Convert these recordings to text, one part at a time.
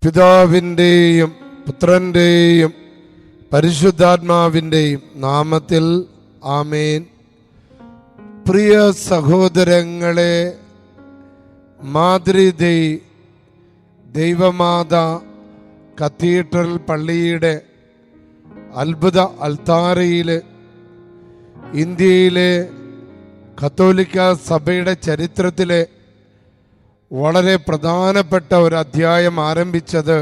പിതാവിൻ്റെയും പുത്രൻ്റെയും പരിശുദ്ധാത്മാവിൻ്റെയും നാമത്തിൽ ആമേൻ. പ്രിയ സഹോദരങ്ങളെ, മാതൃ ദൈവമാതാ കത്തീഡ്രൽ പള്ളിയുടെ അത്ഭുത അൾത്താരയിൽ ഇന്ത്യയിലെ കത്തോലിക്ക സഭയുടെ ചരിത്രത്തിലെ വളരെ പ്രധാനപ്പെട്ട ഒരു അധ്യായം ആരംഭിച്ചത്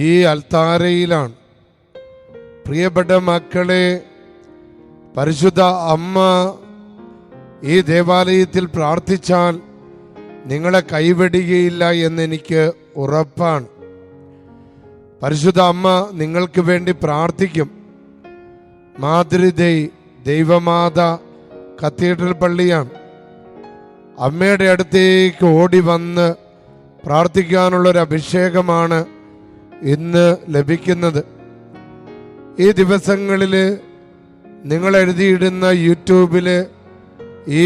ഈ അൾത്താരയിലാണ്. പ്രിയപ്പെട്ട മക്കളെ, പരിശുദ്ധ അമ്മ ഈ ദേവാലയത്തിൽ പ്രാർത്ഥിച്ചാൽ നിങ്ങളെ കൈവെടികയില്ല എന്നെനിക്ക് ഉറപ്പാണ്. പരിശുദ്ധ അമ്മ നിങ്ങൾക്ക് വേണ്ടി പ്രാർത്ഥിക്കും. മാതൃ ദൈവമാതാ കത്തീഡ്രൽ പള്ളിയാണ്. അമ്മയുടെ അടുത്തേക്ക് ഓടി വന്ന് പ്രാർത്ഥിക്കാനുള്ളൊരു അഭിഷേകമാണ് ഇന്ന് ലഭിക്കുന്നത്. ഈ ദിവസങ്ങളിൽ നിങ്ങൾ എഴുതിയിടുന്ന യൂട്യൂബിൽ ഈ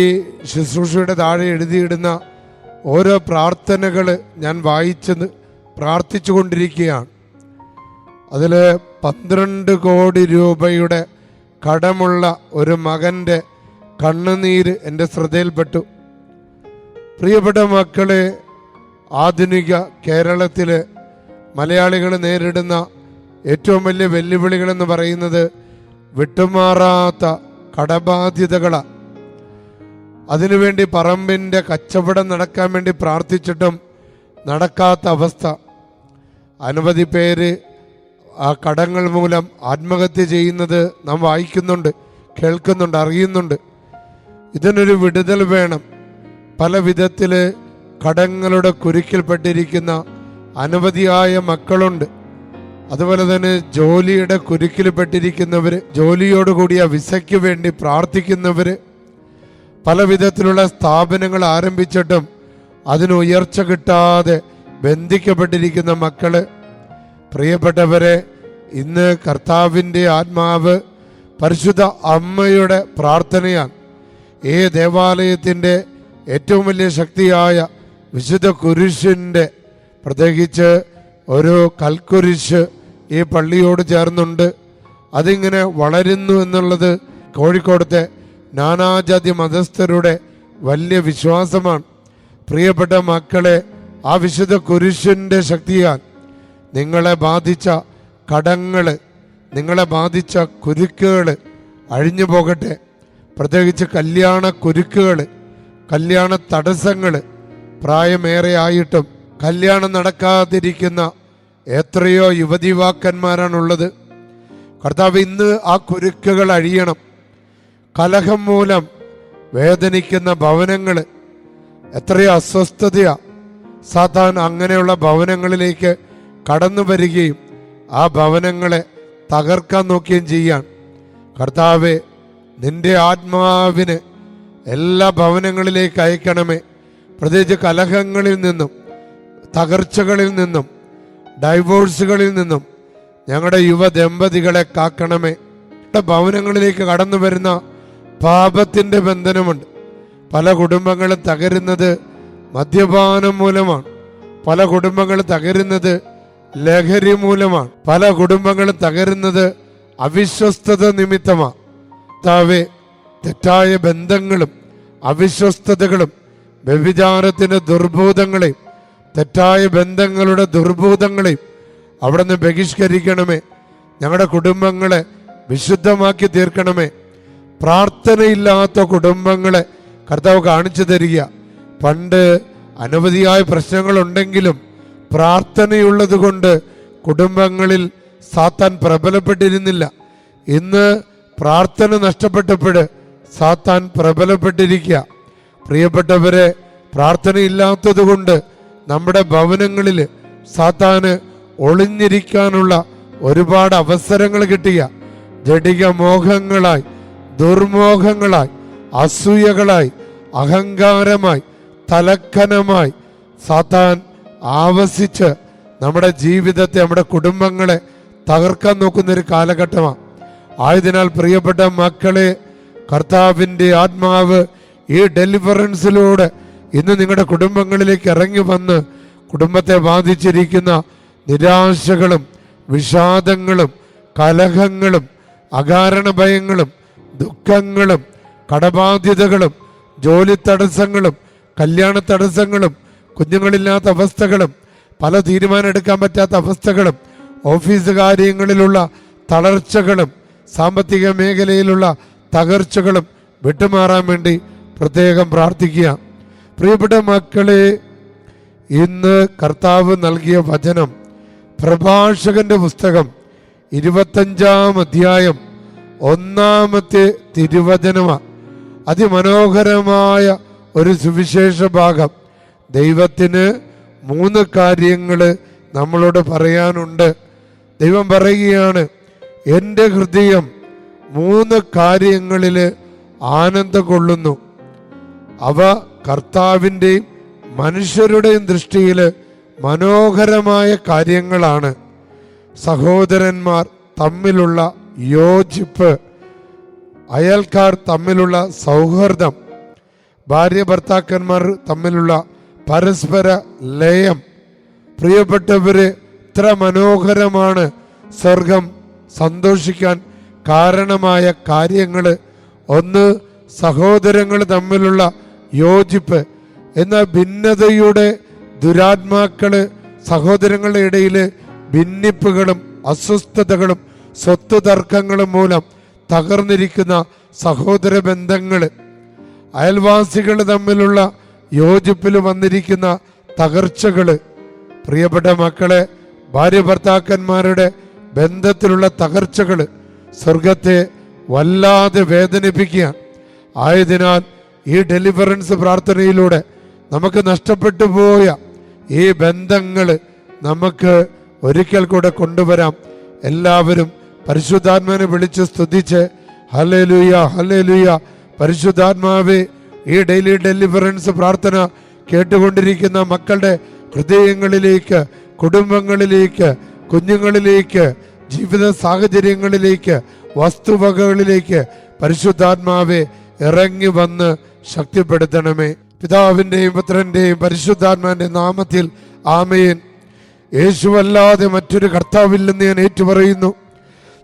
ശുശ്രൂഷയുടെ താഴെ എഴുതിയിടുന്ന ഓരോ പ്രാർത്ഥനകൾ ഞാൻ വായിച്ചത് പ്രാർത്ഥിച്ചു കൊണ്ടിരിക്കുകയാണ്. അതിൽ 12 കോടി രൂപയുടെ കടമുള്ള ഒരു മകൻ്റെ കണ്ണുനീര് എൻ്റെ ശ്രദ്ധയിൽപ്പെട്ടു. പ്രിയപ്പെട്ട മക്കളെ, ആധുനിക കേരളത്തിൽ മലയാളികൾ നേരിടുന്ന ഏറ്റവും വലിയ വെല്ലുവിളികളെന്ന് പറയുന്നത് വിട്ടുമാറാത്ത കടബാധ്യതകളാണ്. അതിനുവേണ്ടി പറമ്പിൻ്റെ കച്ചവടം നടക്കാൻ വേണ്ടി പ്രാർത്ഥിച്ചിട്ടും നടക്കാത്ത അവസ്ഥ. അനവധി പേര് ആ കടങ്ങൾ മൂലം ആത്മഹത്യ ചെയ്യുന്നത് നാം വായിക്കുന്നുണ്ട്, കേൾക്കുന്നുണ്ട്, അറിയുന്നുണ്ട്. ഇതിനൊരു വിടുതൽ വേണം. പല വിധത്തിൽ കടങ്ങളുടെ കുരുക്കിൽപ്പെട്ടിരിക്കുന്ന അനവധിയായ മക്കളുണ്ട്. അതുപോലെ തന്നെ ജോലിയുടെ കുരുക്കിൽപ്പെട്ടിരിക്കുന്നവർ, ജോലിയോടുകൂടിയ വിസയ്ക്ക് വേണ്ടി പ്രാർത്ഥിക്കുന്നവർ, പല വിധത്തിലുള്ള സ്ഥാപനങ്ങൾ ആരംഭിച്ചിട്ടും അതിന് ഉയർച്ച കിട്ടാതെ ബന്ധിക്കപ്പെട്ടിരിക്കുന്ന മക്കള്. പ്രിയപ്പെട്ടവരെ, ഇന്ന് കർത്താവിൻ്റെ ആത്മാവ് പരിശുദ്ധ അമ്മയുടെ പ്രാർത്ഥനയാണ്. ഈ ദേവാലയത്തിൻ്റെ ഏറ്റവും വലിയ ശക്തിയായ വിശുദ്ധ കുരിശിൻ്റെ, പ്രത്യേകിച്ച് ഒരു കൽക്കുരിശ് ഈ പള്ളിയോട് ചേർന്നുണ്ട്. അതിങ്ങനെ വളരുന്നു എന്നുള്ളത് കോഴിക്കോടത്തെ നാനാജാതി മതസ്ഥരുടെ വലിയ വിശ്വാസമാണ്. പ്രിയപ്പെട്ട മക്കളെ, ആ വിശുദ്ധ കുരിശിൻ്റെ ശക്തിയാൽ നിങ്ങളെ ബാധിച്ച കടങ്ങൾ, നിങ്ങളെ ബാധിച്ച കുരുക്കുകൾ അഴിഞ്ഞു പോകട്ടെ. പ്രത്യേകിച്ച് കല്യാണ കുരുക്കുകൾ, കല്യാണ തടസ്സങ്ങൾ, പ്രായമേറെ ആയിട്ടും കല്യാണം നടക്കാതിരിക്കുന്ന എത്രയോ യുവതിവാക്കന്മാരാണുള്ളത്. കർത്താവ്, ഇന്ന് ആ കുരുക്കുകൾ അഴിയണം. കലഹം മൂലം വേദനിക്കുന്ന ഭവനങ്ങൾ, എത്രയോ അസ്വസ്ഥതയാ. സാത്താൻ അങ്ങനെയുള്ള ഭവനങ്ങളിലേക്ക് കടന്നു വരികയും ആ ഭവനങ്ങളെ തകർക്കാൻ നോക്കുകയും ചെയ്യാൻ. കർത്താവെ, നിന്റെ ആത്മാവിന് എല്ലാ ഭവനങ്ങളിലേക്ക് അയക്കണമേ. പ്രത്യേകിച്ച് കലഹങ്ങളിൽ നിന്നും, തകർച്ചകളിൽ നിന്നും, ഡൈവോഴ്സുകളിൽ നിന്നും ഞങ്ങളുടെ യുവ ദമ്പതികളെ കാക്കണമേ. ഭവനങ്ങളിലേക്ക് കടന്നു വരുന്ന പാപത്തിൻ്റെ ബന്ധനമുണ്ട്. പല കുടുംബങ്ങളും തകരുന്നത് മദ്യപാനം മൂലമാണ്. പല കുടുംബങ്ങളും തകരുന്നത് ലഹരി മൂലമാണ്. പല കുടുംബങ്ങളും തകരുന്നത് അവിശ്വസ്തത നിമിത്തമാണ്. കർത്താവേ, തെറ്റായ ബന്ധങ്ങളും അവിശ്വസ്തതകളും വ്യഭിചാരത്തിൻ്റെ ദുർഭൂതങ്ങളെയും തെറ്റായ ബന്ധങ്ങളുടെ ദുർഭൂതങ്ങളെയും അവിടെ നിന്ന് ബഹിഷ്കരിക്കണമേ. ഞങ്ങളുടെ കുടുംബങ്ങളെ വിശുദ്ധമാക്കി തീർക്കണമേ. പ്രാർത്ഥനയില്ലാത്ത കുടുംബങ്ങളെ കർത്താവ് കാണിച്ചു തരിക. പണ്ട് അനവധിയായ പ്രശ്നങ്ങളുണ്ടെങ്കിലും പ്രാർത്ഥനയുള്ളത് കൊണ്ട് കുടുംബങ്ങളിൽ സാത്താൻ പ്രബലപ്പെട്ടിരുന്നില്ല. ഇന്ന് പ്രാർത്ഥന നഷ്ടപ്പെട്ടപ്പോൾ സാത്താൻ പ്രബലപ്പെട്ടിരിക്കുക. പ്രിയപ്പെട്ടവരെ, പ്രാർത്ഥനയില്ലാത്തത് കൊണ്ട് നമ്മുടെ ഭവനങ്ങളിൽ സാത്താന് ഒളിഞ്ഞിരിക്കാനുള്ള ഒരുപാട് അവസരങ്ങൾ കിട്ടിയ ജഡിക മോഹങ്ങളായി, ദുർമോഹങ്ങളായി, അസൂയകളായി, അഹങ്കാരമായി, തലക്കനമായി സാത്താൻ ആവസിച്ച് നമ്മുടെ ജീവിതത്തെ, നമ്മുടെ കുടുംബങ്ങളെ തകർക്കാൻ നോക്കുന്നൊരു കാലഘട്ടമാണ്. ആയതിനാൽ പ്രിയപ്പെട്ട മക്കളെ, കർത്താവിൻ്റെ ആത്മാവ് ഈ ഡെലിവറൻസിലൂടെ ഇന്ന് നിങ്ങളുടെ കുടുംബങ്ങളിലേക്ക് ഇറങ്ങി വന്ന് കുടുംബത്തെ ബാധിച്ചിരിക്കുന്ന നിരാശകളും വിഷാദങ്ങളും കലഹങ്ങളും അകാരണ ഭയങ്ങളും ദുഃഖങ്ങളും കടബാധ്യതകളും ജോലി തടസ്സങ്ങളും കല്യാണ തടസ്സങ്ങളും കുഞ്ഞുങ്ങളില്ലാത്ത അവസ്ഥകളും പല തീരുമാനം എടുക്കാൻ പറ്റാത്ത അവസ്ഥകളും ഓഫീസ് കാര്യങ്ങളിലുള്ള തളർച്ചകളും സാമ്പത്തിക മേഖലയിലുള്ള തകർച്ചകളും വിട്ടുമാറാൻ വേണ്ടി പ്രത്യേകം പ്രാർത്ഥിക്കുക. പ്രിയപ്പെട്ട മക്കളെ, ഇന്ന് കർത്താവ് നൽകിയ വചനം പ്രഭാഷകന്റെ പുസ്തകം 25-ാം അധ്യായം 1-ാമത്തെ തിരുവചനമാണ്. അതിമനോഹരമായ ഒരു സുവിശേഷ ഭാഗം. ദൈവത്തിന് 3 കാര്യങ്ങൾ നമ്മളോട് പറയാനുണ്ട്. ദൈവം പറയുകയാണ്, എൻ്റെ ഹൃദയം 3 കാര്യങ്ങളിൽ ആനന്ദം കൊള്ളുന്നു. അവ കർത്താവിൻ്റെയും മനുഷ്യരുടെയും ദൃഷ്ടിയിൽ മനോഹരമായ കാര്യങ്ങളാണ്. സഹോദരന്മാർ തമ്മിലുള്ള യോജിപ്പ്, അയൽക്കാർ തമ്മിലുള്ള സൗഹൃദം, ഭാര്യ ഭർത്താക്കന്മാർ തമ്മിലുള്ള പരസ്പര ലയം. പ്രിയപ്പെട്ടവരെ, ഇത്ര മനോഹരമാണ് സ്വർഗം സന്തോഷിക്കാൻ കാരണമായ കാര്യങ്ങൾ. ഒന്ന്, സഹോദരങ്ങൾ തമ്മിലുള്ള യോജിപ്പ്. എന്നാൽ ഭിന്നതയുടെ ദുരാത്മാക്കള് സഹോദരങ്ങളുടെ ഇടയിൽ ഭിന്നിപ്പുകളും അസ്വസ്ഥതകളും സ്വത്ത് തർക്കങ്ങളും മൂലം തകർന്നിരിക്കുന്ന സഹോദര ബന്ധങ്ങൾ, അയൽവാസികൾ തമ്മിലുള്ള യോജിപ്പിൽ വന്നിരിക്കുന്ന തകർച്ചകൾ, പ്രിയപ്പെട്ട മക്കളെ, ഭാര്യ ഭർത്താക്കന്മാരുടെ ബന്ധത്തിലുള്ള തകർച്ചകൾ സ്വർഗത്തെ വല്ലാതെ വേദനിപ്പിക്കുക. ആയതിനാൽ ഈ ഡെലിവറൻസ് പ്രാർത്ഥനയിലൂടെ നമുക്ക് നഷ്ടപ്പെട്ടു പോയ ഈ ബന്ധങ്ങൾ നമുക്ക് ഒരിക്കൽ കൂടെ കൊണ്ടുവരാം. എല്ലാവരും പരിശുദ്ധാത്മാവിനെ വിളിച്ച് സ്തുതിച്ച് ഹല്ലേലൂയ ഹല്ലേലൂയ. പരിശുദ്ധാത്മാവേ, ഈ ഡെയിലി ഡെലിവറൻസ് പ്രാർത്ഥന കേട്ടുകൊണ്ടിരിക്കുന്ന മക്കളുടെ ഹൃദയങ്ങളിലേക്ക്, കുടുംബങ്ങളിലേക്ക്, കുഞ്ഞുങ്ങളിലേക്ക്, ജീവിത സാഹചര്യങ്ങളിലേക്ക്, വസ്തുവകകളിലേക്ക് പരിശുദ്ധാത്മാവെ ഇറങ്ങി വന്ന് ശക്തിപ്പെടുത്തണമേ. പിതാവിൻ്റെയും പുത്രൻ്റെയും പരിശുദ്ധാത്മാവിൻ്റെ നാമത്തിൽ ആമേൻ. യേശുവല്ലാതെ മറ്റൊരു കർത്താവില്ലെന്ന് ഞാൻ ഏറ്റുപറയുന്നു.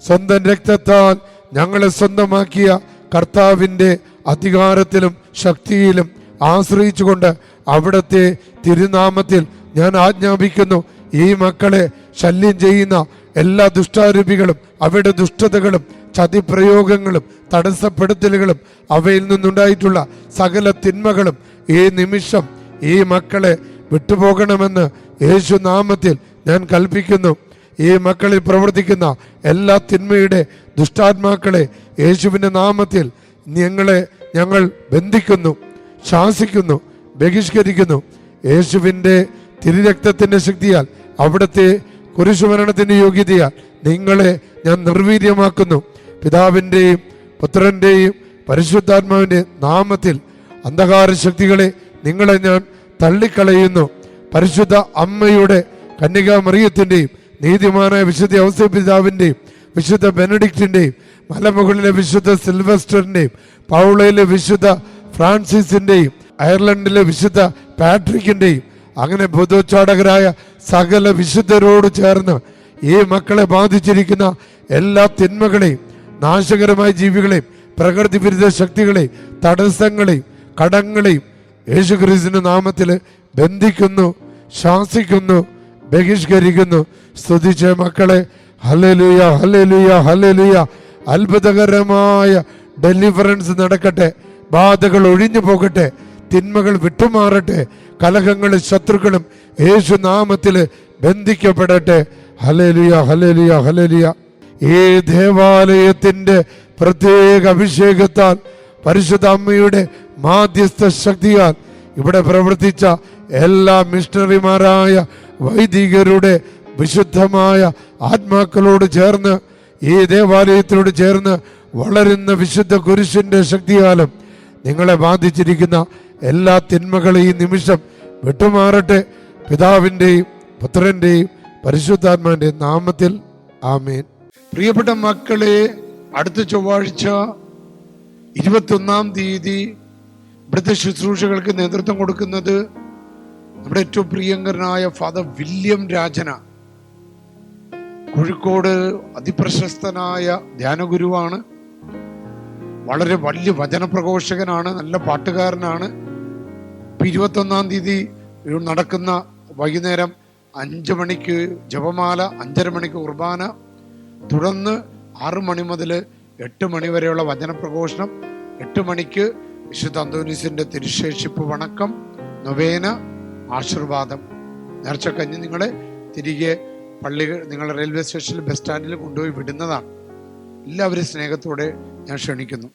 സ്വന്തം രക്തത്താൽ ഞങ്ങളെ സ്വന്തമാക്കിയ കർത്താവിൻ്റെ അധികാരത്തിലും ശക്തിയിലും ആശ്രയിച്ചുകൊണ്ട് അവിടുത്തെ തിരുനാമത്തിൽ ഞാൻ ആജ്ഞാപിക്കുന്നു, ഈ മക്കളെ ശല്യം ചെയ്യുന്ന എല്ലാ ദുഷ്ടാരൂപികളും അവയുടെ ദുഷ്ടതകളും ചതിപ്രയോഗങ്ങളും തടസ്സപ്പെടുത്തലുകളും അവയിൽ നിന്നുണ്ടായിട്ടുള്ള സകല തിന്മകളും ഈ നിമിഷം ഈ മക്കളെ വിട്ടുപോകണമെന്ന് യേശു നാമത്തിൽ ഞാൻ കൽപ്പിക്കുന്നു. ഈ മക്കളിൽ പ്രവർത്തിക്കുന്ന എല്ലാ തിന്മയുടെ ദുഷ്ടാത്മാക്കളെ യേശുവിൻ്റെ നാമത്തിൽ ഞങ്ങൾ ബന്ധിക്കുന്നു, ശാസിക്കുന്നു, ബഹിഷ്കരിക്കുന്നു. യേശുവിൻ്റെ തിരുരക്തത്തിൻ്റെ ശക്തിയാൽ, അവിടുത്തെ കുരിശുമരണത്തിൻ്റെ യോഗ്യതയാൽ നിങ്ങളെ ഞാൻ നിർവീര്യമാക്കുന്നു. പിതാവിൻ്റെയും പുത്രൻ്റെയും പരിശുദ്ധാത്മാവിൻ്റെ നാമത്തിൽ അന്ധകാര ശക്തികളെ നിങ്ങളെ ഞാൻ തള്ളിക്കളയുന്നു. പരിശുദ്ധ അമ്മയുടെ കന്യകാ മറിയത്തിൻ്റെയും നീതിമാനായ വിശുദ്ധ ഔസേപ്പ് പിതാവിൻ്റെയും വിശുദ്ധ ബെനഡിക്റ്റിൻ്റെയും മലമുകളിലെ വിശുദ്ധ സിൽവസ്റ്ററിൻ്റെയും പൗളയിലെ വിശുദ്ധ ഫ്രാൻസിസിൻ്റെയും അയർലൻഡിലെ വിശുദ്ധ പാട്രിക്കിൻ്റെയും അങ്ങനെ ബുദ്ധോച്ചാടകരായ സകല വിശുദ്ധരോട് ചേർന്ന് ഈ മക്കളെ ബാധിച്ചിരിക്കുന്ന എല്ലാ തിന്മകളെയും, നാശകരമായ ജീവികളെയും, പ്രകൃതി വിരുദ്ധ ശക്തികളെയും, തടസ്സങ്ങളെയും, കടങ്ങളെയും യേശുക്രിസ്തുവിന്റെ നാമത്തിൽ ബന്ധിക്കുന്നു, ശാസിക്കുന്നു, ബഹിഷ്കരിക്കുന്നു. സ്തുതിച്ച മക്കളെ, ഹല്ലേലൂയ ഹല്ലേലൂയ ഹല്ലേലൂയ. അത്ഭുതകരമായ ഡെലിവറൻസ് നടക്കട്ടെ, ബാധകൾ ഒഴിഞ്ഞു പോകട്ടെ, തിന്മകൾ വിട്ടുമാറട്ടെ, കലഹങ്ങളും ശത്രുക്കളും യേശു നാമത്തിൽ ബന്ധിക്കപ്പെടട്ടെ. Hallelujah hallelujah hallelujah. ഈ ദേവാലയത്തിന്റെ പ്രത്യേക അഭിഷേകത്താൽ, പരിശുദ്ധ അമ്മയുടെ മാധ്യസ്ഥ ശക്തിയാൽ ഇവിടെ പ്രവർത്തിച്ച എല്ലാ മിഷണറിമാരായ വൈദികരുടെ വിശുദ്ധമായ ആത്മാക്കളോട് ചേർന്ന്, ഈ ദേവാലയത്തിനോട് ചേർന്ന് വളരുന്ന വിശുദ്ധ കുരിശിന്റെ ശക്തിയാലും നിങ്ങളെ ബാധിച്ചിരിക്കുന്ന എല്ലാ തിന്മകളും ഈ നിമിഷം വിട്ടുമാറട്ടെ. പിതാവിൻ്റെയും പുത്രൻ്റെയും പരിശുദ്ധാത്മാവിൻ്റെയും നാമത്തിൽ ആമേൻ. പ്രിയപ്പെട്ട മക്കളെ, അടുത്ത ചൊവ്വാഴ്ച 21-ാം തീയതി ഇവിടുത്തെ ശുശ്രൂഷകൾക്ക് നേതൃത്വം കൊടുക്കുന്നത് നമ്മുടെ ഏറ്റവും പ്രിയങ്കരനായ ഫാദർ വില്യം രാജന, കോഴിക്കോട് അതിപ്രശസ്തനായ ധ്യാനഗുരുവാണ്. വളരെ വലിയ വചനപ്രഘോഷകനാണ്, നല്ല പാട്ടുകാരനാണ്. 21 തീയതി നടക്കുന്ന വൈകുന്നേരം 5 മണിക്ക് ജപമാല, 5:30 മണിക്ക് കുർബാന, തുടർന്ന് 6 മണി മുതൽ 8 മണി വരെയുള്ള വചനപ്രഘോഷണം. 8 മണിക്ക് വിശുദ്ധ അന്തോനീസിന്റെ തിരുശേഷിപ്പ് വണക്കം, നൊവേന, ആശീർവാദം. നേർച്ചക്കഞ്ഞ് നിങ്ങളെ തിരികെ നിങ്ങളെ റെയിൽവേ സ്റ്റേഷനിൽ, ബസ് സ്റ്റാൻഡിൽ കൊണ്ടുപോയി വിടുന്നതാണ്. എല്ലാവരും സ്നേഹത്തോടെ ഞാൻ ക്ഷണിക്കുന്നു.